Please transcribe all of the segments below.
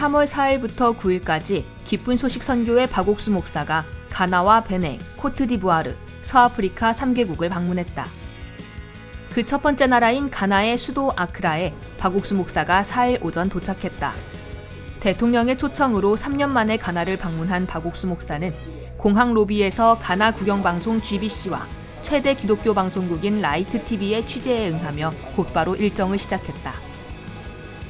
3월 4일부터 9일까지 기쁜 소식 선교회 박옥수 목사가 가나와 베냉, 코트디부아르, 서아프리카 3개국을 방문했다. 그 첫 번째 나라인 가나의 수도 아크라에 박옥수 목사가 4일 오전 도착했다. 대통령의 초청으로 3년 만에 가나를 방문한 박옥수 목사는 공항 로비에서 가나 국영방송 GBC와 최대 기독교 방송국인 라이트 TV의 취재에 응하며 곧바로 일정을 시작했다.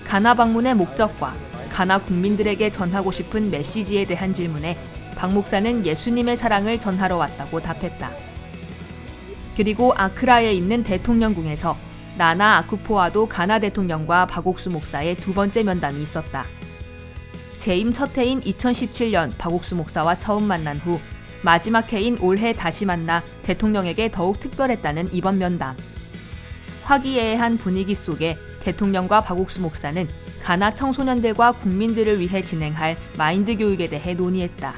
가나 방문의 목적과 가나 국민들에게 전하고 싶은 메시지에 대한 질문에 박 목사는 예수님의 사랑을 전하러 왔다고 답했다. 그리고 아크라에 있는 대통령궁에서 나나 아쿠포아도 가나 대통령과 박옥수 목사의 두 번째 면담이 있었다. 재임 첫 해인 2017년 박옥수 목사와 처음 만난 후 마지막 해인 올해 다시 만나 대통령에게 더욱 특별했다는 이번 면담. 화기애애한 분위기 속에 대통령과 박옥수 목사는 가나 청소년들과 국민들을 위해 진행할 마인드 교육에 대해 논의했다.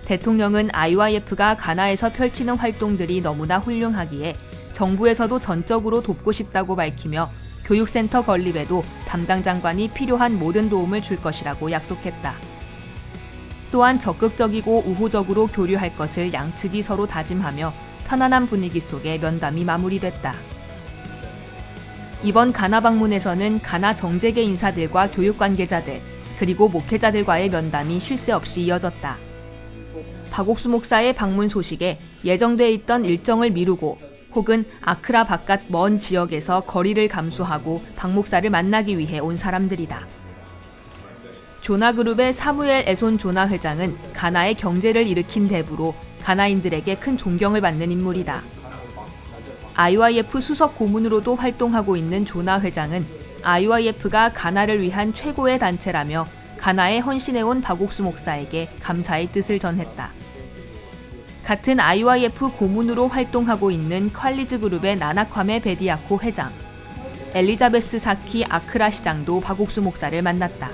대통령은 IYF가 가나에서 펼치는 활동들이 너무나 훌륭하기에 정부에서도 전적으로 돕고 싶다고 밝히며 교육센터 건립에도 담당 장관이 필요한 모든 도움을 줄 것이라고 약속했다. 또한 적극적이고 우호적으로 교류할 것을 양측이 서로 다짐하며 편안한 분위기 속에 면담이 마무리됐다. 이번 가나 방문에서는 가나 정재계 인사들과 교육 관계자들, 그리고 목회자들과의 면담이 쉴 새 없이 이어졌다. 박옥수 목사의 방문 소식에 예정돼 있던 일정을 미루고 혹은 아크라 바깥 먼 지역에서 거리를 감수하고 박 목사를 만나기 위해 온 사람들이다. 조나그룹의 사무엘 에손 조나 회장은 가나의 경제를 일으킨 대부로 가나인들에게 큰 존경을 받는 인물이다. IYF 수석 고문으로도 활동하고 있는 조나 회장은 IYF가 가나를 위한 최고의 단체라며 가나에 헌신해온 박옥수 목사에게 감사의 뜻을 전했다. 같은 IYF 고문으로 활동하고 있는 퀄리즈 그룹의 나나콰메 베디아코 회장, 엘리자베스 사키 아크라 시장도 박옥수 목사를 만났다.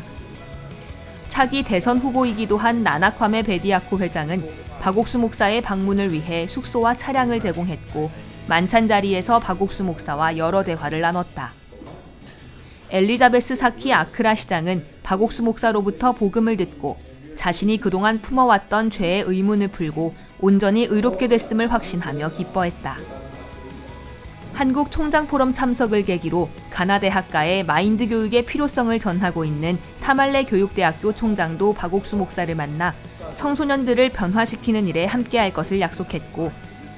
차기 대선 후보이기도 한 나나콰메 베디아코 회장은 박옥수 목사의 방문을 위해 숙소와 차량을 제공했고 만찬 자리에서 박옥수 목사와 여러 대화를 나눴다. 엘리자베스 사키 아크라 시장은 박옥수 목사로부터 복음을 듣고 자신이 그동안 품어왔던 죄의 의문을 풀고 온전히 의롭게 됐음을 확신하며 기뻐했다. 한국 총장포럼 참석을 계기로 가나 대학가의 마인드 교육의 필요성을 전하고 있는 타말레 교육대학교 총장도 박옥수 목사를 만나 청소년들을 변화시키는 일에 함께할 것을 약속했고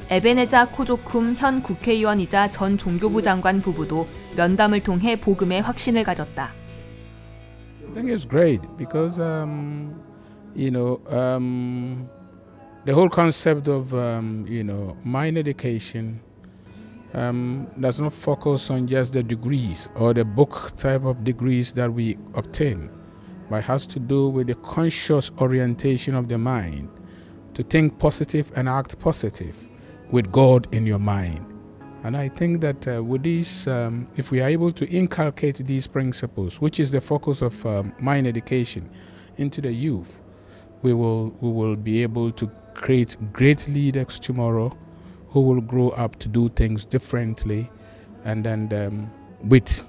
에베네자 코조쿰 현 국회의원이자 전 종교부 장관 부부도 면담을 통해 복음의 확신을 가졌다. I think it's great because the whole concept of mind education does not focus on just the degrees or the book type of degrees that we obtain, but has to do with the conscious orientation of the mind to think positive and act positive with God in your mind. And I think that with these, if we are able to inculcate these principles, which is the focus of mind education, into the youth, we will be able to create great leaders tomorrow who will grow up to do things differently and then with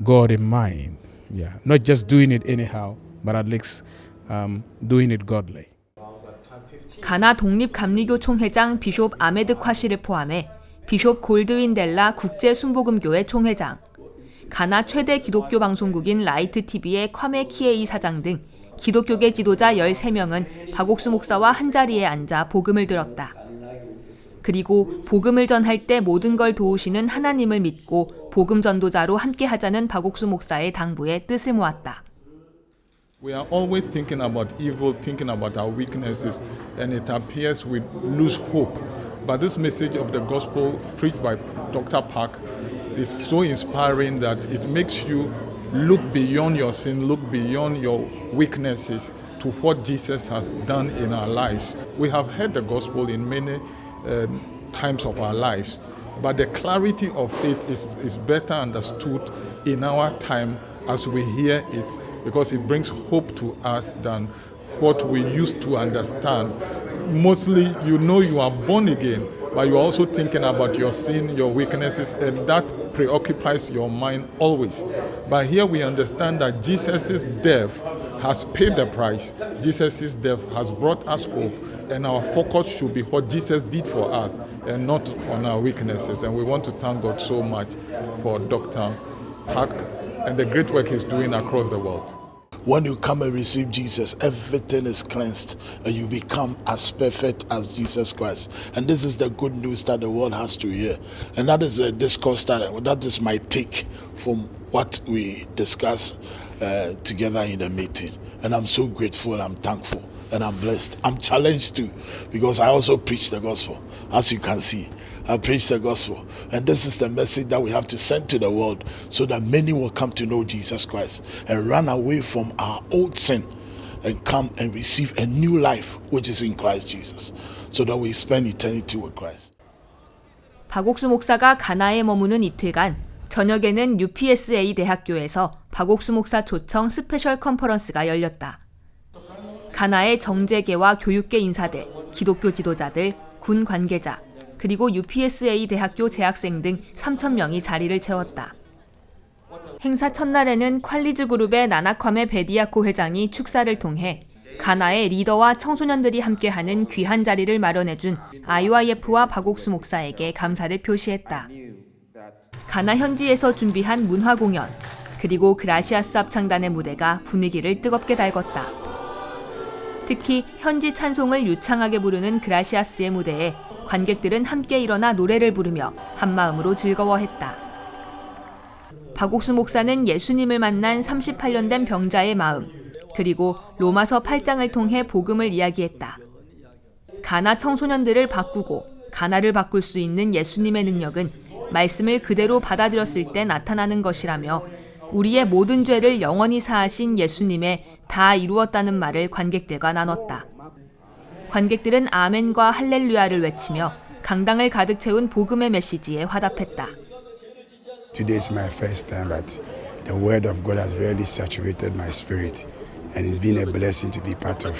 God in mind. Yeah, not just doing it anyhow, but at least doing it godly. 가나 독립감리교 총회장 비숍 아메드 콰시를 포함해 비숍 골드윈 델라 국제순복음교회 총회장, 가나 최대 기독교 방송국인 라이트 TV의 콰메 키에이 사장 등 기독교계 지도자 13명은 박옥수 목사와 한자리에 앉아 복음을 들었다. 그리고 복음을 전할 때 모든 걸 도우시는 하나님을 믿고 복음 전도자로 함께하자는 박옥수 목사의 당부에 뜻을 모았다. We are always thinking about evil, thinking about our weaknesses, and it appears we lose hope. But this message of the gospel preached by Dr. Park is so inspiring that it makes you look beyond your sin, look beyond your weaknesses to what Jesus has done in our lives. We have heard the gospel in many times of our lives, but the clarity of it is better understood in our time as we hear it, because it brings hope to us than what we used to understand. Mostly, you are born again, but you're also thinking about your sin, your weaknesses, and that preoccupies your mind always. But here we understand that Jesus' death has paid the price. Jesus' death has brought us hope, and our focus should be what Jesus did for us and not on our weaknesses. And we want to thank God so much for Dr. Park and the great work he's doing across the world. When you come and receive Jesus, everything is cleansed and you become as perfect as Jesus Christ. And this is the good news that the world has to hear. And that is a discourse that is my take from what we discuss together in the meeting. And I'm so grateful and I'm thankful and I'm blessed. I'm challenged too, because I also preach the gospel, as you can see. I preach the gospel, and this is the message that we have to send to the world so that many will come to know Jesus Christ and run away from our old sin and come and receive a new life which is in Christ Jesus, so that we spend eternity with Christ. 박옥수 목사가 가나에 머무는 이틀간 저녁에는 UPSA 대학교에서 박옥수 목사 초청 스페셜 컨퍼런스가 열렸다. 가나의 정재계와 교육계 인사들, 기독교 지도자들, 군 관계자, 그리고 UPSA 대학교 재학생 등 3,000명이 자리를 채웠다. 행사 첫날에는 퀄리즈 그룹의 나나컴의 베디아코 회장이 축사를 통해 가나의 리더와 청소년들이 함께하는 귀한 자리를 마련해준 IYF와 박옥수 목사에게 감사를 표시했다. 가나 현지에서 준비한 문화 공연, 그리고 그라시아스 합창단의 무대가 분위기를 뜨겁게 달궜다. 특히 현지 찬송을 유창하게 부르는 그라시아스의 무대에 관객들은 함께 일어나 노래를 부르며 한마음으로 즐거워했다. 박옥수 목사는 예수님을 만난 38년 된 병자의 마음, 그리고 로마서 8장을 통해 복음을 이야기했다. 가나 청소년들을 바꾸고 가나를 바꿀 수 있는 예수님의 능력은 말씀을 그대로 받아들였을 때 나타나는 것이라며 우리의 모든 죄를 영원히 사하신 예수님의 다 이루었다는 말을 관객들과 나눴다. 관객들은 아멘과 할렐루야를 외치며 강당을 가득 채운 복음의 메시지에 화답했다. Today is my first time that the word of God has really saturated my spirit, and it's been a blessing to be part of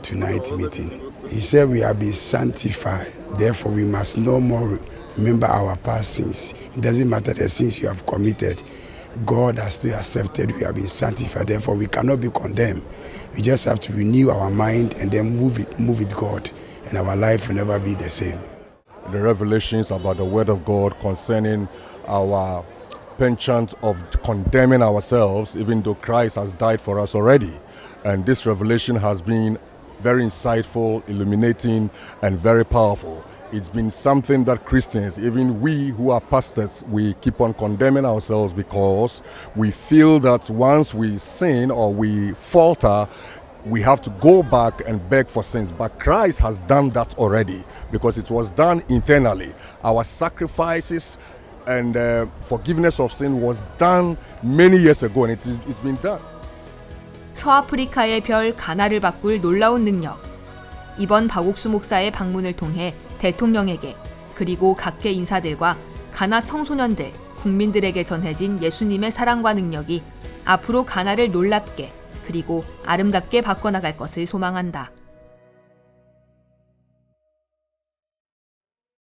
tonight's meeting. He said we have been sanctified, therefore we must no more remember our past sins. It doesn't matter the sins you have committed. God has still accepted we have been sanctified, therefore we cannot be condemned. We just have to renew our mind and then move with God, and our life will never be the same. The revelations about the Word of God concerning our penchant of condemning ourselves, even though Christ has died for us already. And this revelation has been very insightful, illuminating, and very powerful. It's been something that Christians, even we who are pastors, we keep on condemning ourselves because we feel that once we sin or we falter, we have to go back and beg for sins. But Christ has done that already because it was done internally. Our sacrifices and forgiveness of sin was done many years ago, and it's been done. 서아프리카의 별 가나를 바꿀 놀라운 능력. 이번 박옥수 목사의 방문을 통해 대통령에게 그리고 각계 인사들과 가나 청소년들, 국민들에게 전해진 예수님의 사랑과 능력이 앞으로 가나를 놀랍게 그리고 아름답게 바꿔나갈 것을 소망한다.